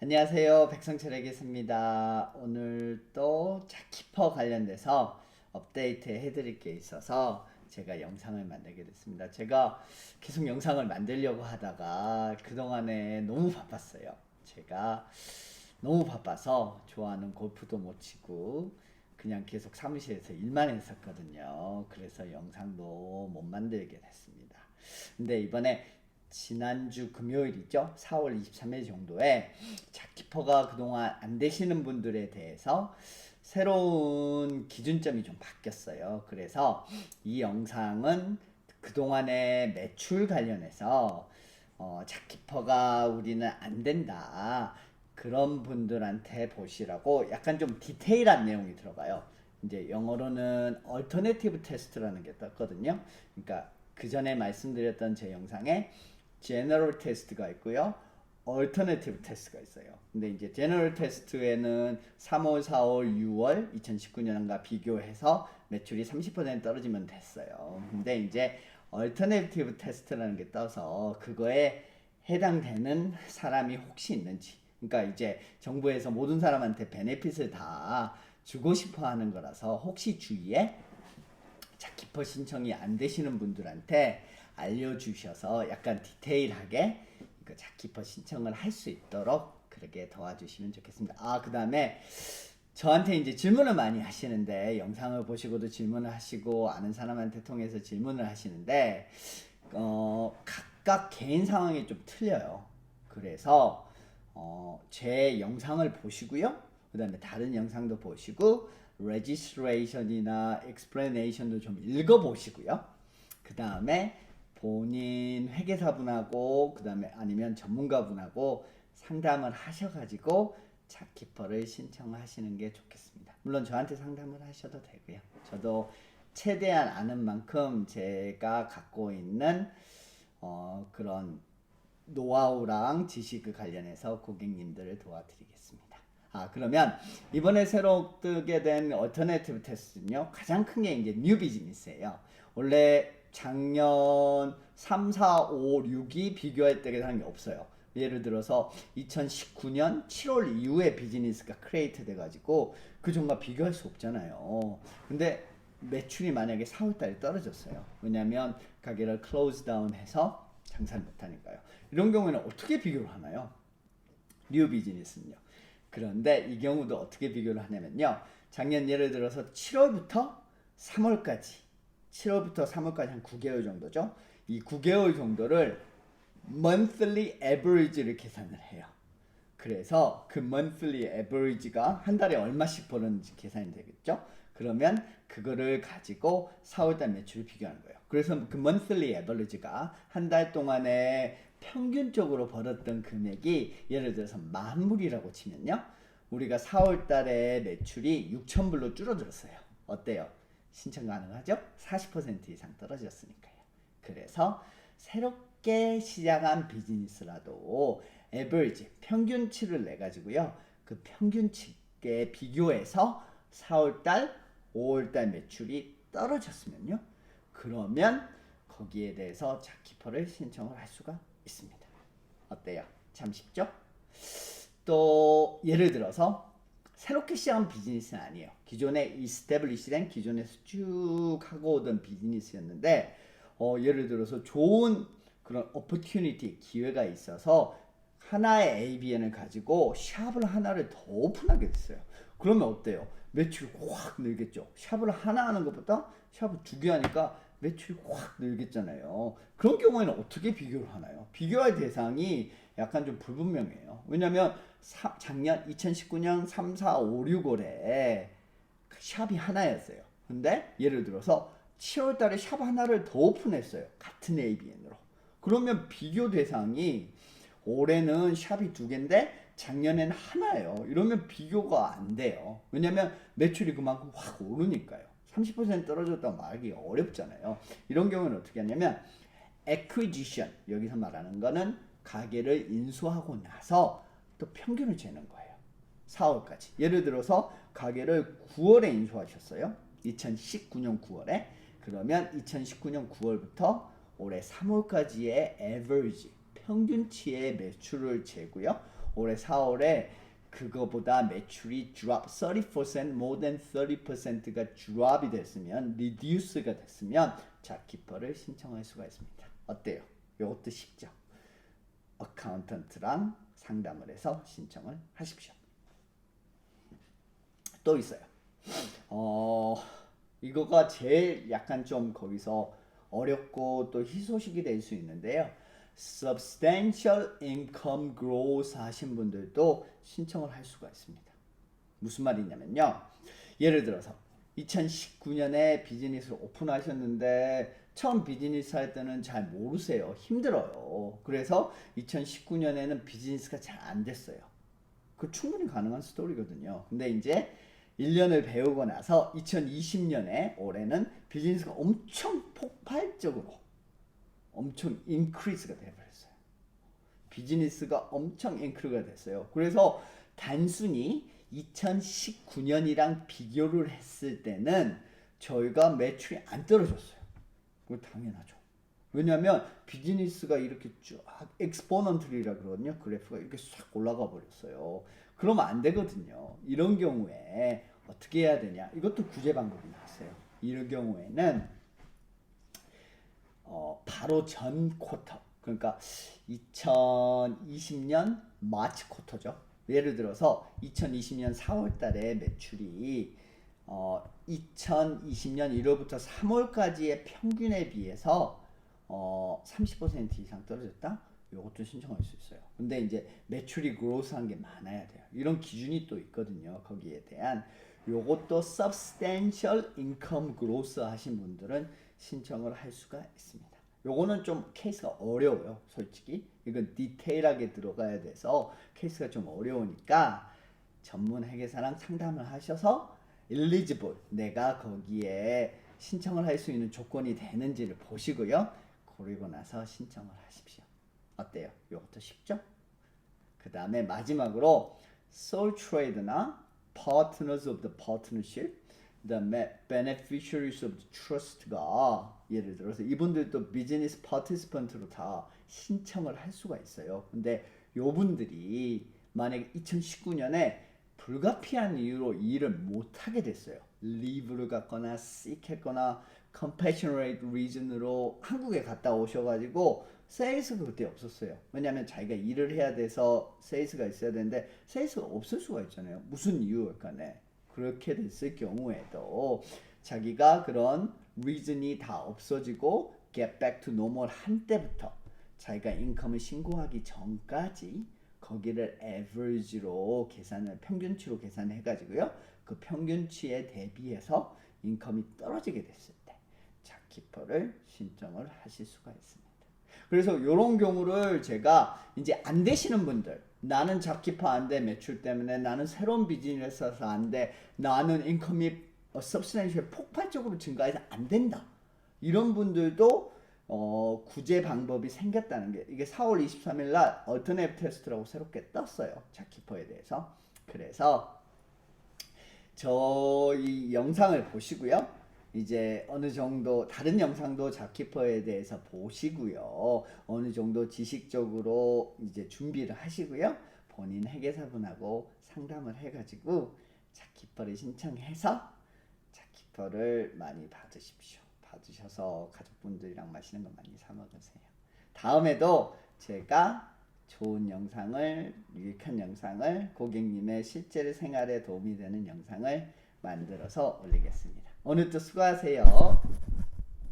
안녕하세요. 백성철이겠습니다. 오늘 또 자키퍼 관련돼서 업데이트 해드릴 게 있어서 제가 영상을 만들게 됐습니다. 제가 계속 영상을 만들려고 하다가 그동안에 너무 바빴어요. 제가 너무 바빠서 좋아하는 골프도 못 치고 그냥 계속 사무실에서 일만 했었거든요. 그래서 영상도 못 만들게 됐습니다. 근데 이번에 지난주 금요일이죠. 4월 23일 정도에 자키퍼가 그동안 안 되시는 분들에 대해서 새로운 기준점이 좀 바뀌었어요. 그래서 이 영상은 그동안의 매출 관련해서 자키퍼가 우리는 안 된다. 그런 분들한테 보시라고 약간 좀 디테일한 내용이 들어가요. 이제 영어로는 alternative test라는 게 떴거든요. 그러니까 그 전에 말씀드렸던 제 영상에 general test가 있고요. alternative test가 있어요. 근데 이제 general test에는 3월, 4월, 6월 2019년과 비교해서 매출이 30% 떨어지면 됐어요. 근데 이제 alternative test라는 게 떠서 그거에 해당되는 사람이 혹시 있는지, 그러니까 이제 정부에서 모든 사람한테 베네핏을 다 주고 싶어 하는 거라서 혹시 주위에 자키퍼 신청이 안 되시는 분들한테 알려주셔서 약간 디테일하게 그 자키퍼 신청을 할 수 있도록 그렇게 도와주시면 좋겠습니다. 그 다음에 저한테 이제 질문을 많이 하시는데, 영상을 보시고도 질문을 하시고 아는 사람한테 통해서 질문을 하시는데 각각 개인 상황이 좀 틀려요. 그래서 제 영상을 보시고요. 그 다음에 다른 영상도 보시고 registration이나 explanation도 좀 읽어보시고요. 그 다음에 본인 회계사분하고 그 다음에 아니면 전문가분하고 상담을 하셔가지고 자키퍼를 신청하시는 게 좋겠습니다. 물론 저한테 상담을 하셔도 되고요. 저도 최대한 아는 만큼 제가 갖고 있는 그런 노하우랑 지식을 관련해서 고객님들을 도와드리겠습니다. 그러면 이번에 새로 뜨게 된 얼터네티브 테스트는요, 가장 큰 게 이제 뉴 비즈니스예요. 원래 작년 3, 4, 5, 6이 비교할 때가 한 게 없어요. 예를 들어서 2019년 7월 이후에 비즈니스가 크리에이트 돼가지고 그 전과 비교할 수 없잖아요. 근데 매출이 만약에 4월 달에 떨어졌어요. 왜냐면 가게를 클로즈 다운 해서 장사를 못하니까요. 이런 경우에는 어떻게 비교를 하나요? 뉴 비즈니스는요. 그런데 이 경우도 어떻게 비교를 하냐면요. 작년 예를 들어서 7월부터 3월까지 7월부터 3월까지 한 9개월 정도죠. 이 9개월 정도를 monthly average를 계산을 해요. 그래서 그 monthly average가 한 달에 얼마씩 벌었는지 계산이 되겠죠. 그러면 그거를 가지고 4월달 매출을 비교하는 거예요. 그래서 그 monthly average가 한 달 동안에 평균적으로 벌었던 금액이 예를 들어서 10,000불이라고 치면요. 우리가 4월달에 매출이 6,000불로 줄어들었어요. 어때요? 신청 가능하죠? 40% 이상 떨어졌으니까요. 그래서 새롭게 시작한 비즈니스라도 에버리지 평균치를 내 가지고요. 그 평균치에 비교해서 4월달, 5월달 매출이 떨어졌으면요. 그러면 거기에 대해서 자키퍼를 신청을 할 수가 있습니다. 어때요? 참 쉽죠? 또 예를 들어서 새롭게 시작한 비즈니스는 아니에요. 기존에 이스태블리시된 기존에서 쭉 하고 오던 비즈니스였는데 예를 들어서 좋은 그런 오퍼튜니티 기회가 있어서 하나의 ABN을 가지고 샵을 하나를 더 오픈하게 됐어요. 그러면 어때요? 매출이 확 늘겠죠. 샵을 하나 하는 것보다 샵을 두 개 하니까 매출이 확 늘겠잖아요. 그런 경우에는 어떻게 비교를 하나요? 비교할 대상이 약간 좀 불분명해요. 왜냐면 작년 2019년 3, 4, 5, 6월에 샵이 하나였어요. 근데 예를 들어서 7월 달에 샵 하나를 더 오픈했어요. 같은 ABN으로. 그러면 비교 대상이 올해는 샵이 두 개인데 작년에는 하나예요. 이러면 비교가 안 돼요. 왜냐면 매출이 그만큼 확 오르니까요. 30% 떨어졌다고 말하기 어렵잖아요. 이런 경우는 어떻게 하냐면 acquisition, 여기서 말하는 거는 가게를 인수하고 나서 또 평균을 재는 거예요. 4월까지. 예를 들어서 가게를 9월에 인수하셨어요. 2019년 9월에. 그러면 2019년 9월부터 올해 3월까지의 average, 평균치의 매출을 재고요. 올해 4월에 그거보다 매출이 drop 30% more than 30%가 drop이 됐으면 reduce가 됐으면 잡키퍼를 신청할 수가 있습니다. 어때요? 이것도 쉽죠? 어카운턴트랑 상담을 해서 신청을 하십시오. 또 있어요. 이거가 제일 약간 좀 거기서 어렵고 또 희소식이 될 수 있는데요. substantial income growth 하신 분들도 신청을 할 수가 있습니다. 무슨 말이냐면요. 예를 들어서 2019년에 비즈니스를 오픈하셨는데 처음 비즈니스 할 때는 잘 모르세요. 힘들어요. 그래서 2019년에는 비즈니스가 잘 안 됐어요. 그 충분히 가능한 스토리거든요. 근데 이제 1년을 배우고 나서 2020년에 올해는 비즈니스가 엄청 폭발적으로 엄청 인크리스가 되어버렸어요. 비즈니스가 엄청 인크리스가 됐어요. 그래서 단순히 2019년이랑 비교를 했을 때는 저희가 매출이 안 떨어졌어요. 그거 당연하죠. 왜냐하면 비즈니스가 이렇게 쭉 엑스포넌틀이라 그러거든요. 그래프가 이렇게 싹 올라가 버렸어요. 그러면 안 되거든요. 이런 경우에 어떻게 해야 되냐? 이것도 구제 방법이 나왔어요. 이런 경우에는 바로 전 쿼터, 그러니까 2020년 마치 쿼터죠. 예를 들어서 2020년 4월 달에 매출이 2020년 1월부터 3월까지의 평균에 비해서 30% 이상 떨어졌다? 이것도 신청할 수 있어요. 근데 이제 매출이 그로스한 게 많아야 돼요. 이런 기준이 또 있거든요. 거기에 대한 요것도 substantial income growth 하신 분들은 신청을 할 수가 있습니다. 요거는 좀 케이스가 어려워요. 솔직히 이건 디테일하게 들어가야 돼서 케이스가 좀 어려우니까 전문 회계사랑 상담을 하셔서 eligible, 내가 거기에 신청을 할 수 있는 조건이 되는지를 보시고요. 그리고 나서 신청을 하십시오. 어때요? 이것도 쉽죠? 그 다음에 마지막으로 sole trade나 partners of the partnership, 그 다음에 beneficiaries of the trust가 예를 들어서 이분들도 비즈니스 파티시펀트로 다 신청을 할 수가 있어요. 근데 요분들이 만약에 2019년에 불가피한 이유로 일을 못하게 됐어요. 리브를 갔거나 sick했거나 compassionate reason으로 한국에 갔다 오셔가지고 세일스가 그때 없었어요. 왜냐하면 자기가 일을 해야 돼서 세일스가 있어야 되는데 세일스가 없을 수가 있잖아요. 무슨 이유일까네. 그렇게 됐을 경우에도 자기가 그런 reason이 다 없어지고 get back to normal 한 때부터 자기가 인컴을 신고하기 전까지 거기를 average로 계산을 평균치로 계산해 가지고요. 그 평균치에 대비해서 인컴이 떨어지게 됐을 때 잡키퍼를 신청을 하실 수가 있습니다. 그래서 이런 경우를 제가 이제 안 되시는 분들, 나는 잡키퍼 안 돼, 매출 때문에, 나는 새로운 비즈니스에서 안 돼, 나는 인컴이 substantial 폭발적으로 증가해서 안 된다, 이런 분들도 구제 방법이 생겼다는 게, 이게 4월 23일 날 얼터네이브 테스트라고 새롭게 떴어요. 잡키퍼에 대해서. 그래서 저희 영상을 보시고요. 이제 어느 정도 다른 영상도 잡키퍼에 대해서 보시고요. 어느 정도 지식적으로 이제 준비를 하시고요. 본인 회계사분하고 상담을 해가지고 잡키퍼를 신청해서 잡키퍼를 많이 받으십시오. 받으셔서 가족분들이랑 맛있는 거 많이 사 먹으세요. 다음에도 제가 좋은 영상을, 유익한 영상을, 고객님의 실제 생활에 도움이 되는 영상을 만들어서 올리겠습니다. 오늘도 수고하세요.